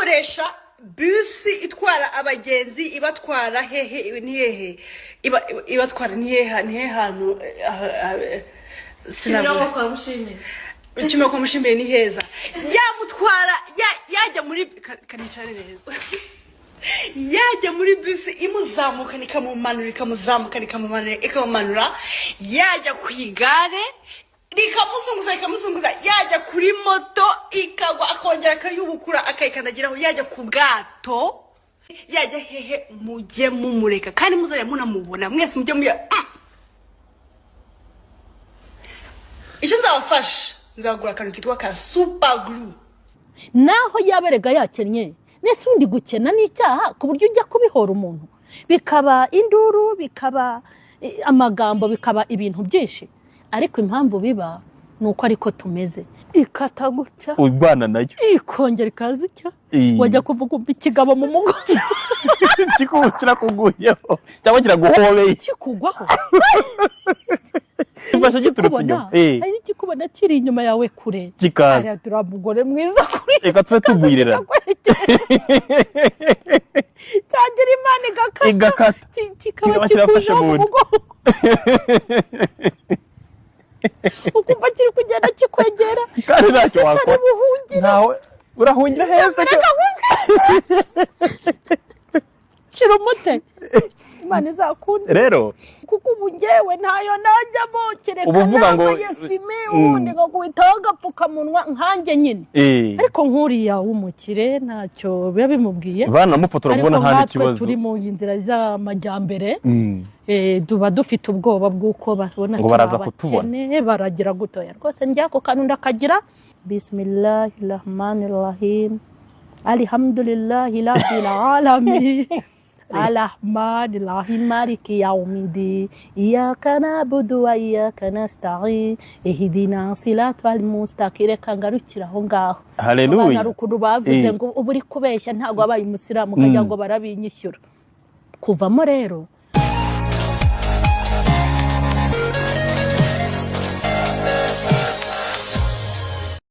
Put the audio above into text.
bakoresha bus itwara abagenzi ibatwara hehe ni hehe ibatwara ni hehe hano sinabwo kwa mushimire Uchime kwa mushimire ni heza yamutwara yajya muri kanicare neza yajya muri bus imuzamuka nikamumanura ikamumanura yajya ku igare rikamusunguza yajya kuri moto ikagwa akongera akayubukura akayikandagiraho yajya ku bwato yajya hehe mujye mumureka kandi muzajya munamubona mwese mujye muya icyo nzabafasha nzagura akantu kitwa ka super glue naho yaberega yakennye nese undi gukena n'icyaha ku buryo ujya kubihora umuntu bikaba induru bikaba amagambo bikaba ibintu byinshi ariko impamvu biba nuko ariko tumeze ikata gutya ubana nayo ikongera ikaza icya wajya kuvuga ikigabo mu mugongo kikukira kuguyeho cyangwa kiraguhobeye kikugwaho Mbasha giturutse inyuma hari ikikubona kiri inyuma yawe kure kikaza aya turabugore mwiza kuri eka tse tugwirera cyagira imana igakata kikaba kirafashe mu mugongo ukumva kiri kugenda kikwegera kandi ntacyo wakora nawe urahungira heza shira umute imana izakunda rero kuko ubu ngewe ntayo najyamo ubuvuga ngo yesime ubundi ngaguhitaho agapfukamunwa nkanjye nyine ariko nkuriya w'umukire ntacyo biba bimubwiye banamufotora ubona nta kibazo turi mu nzira z'amajyambere duba dufite ubwoba bw'uko babona ngo baraza kutubona baragira gutoya rwose njyako kantu ndakagira bismillahirrahmanirrahim alhamdulillahi rabbil alamin الرحمن الرحيم مالك يوم الدين إياك نعبد وإياك نستعين اهدنا الصراط المستقيم kangarukiraho ngaho haleluya rukundo bavuze ngo uburi kubeshya ntago abaye umusiramu kajya ngo barabinyishyura kuvamo rero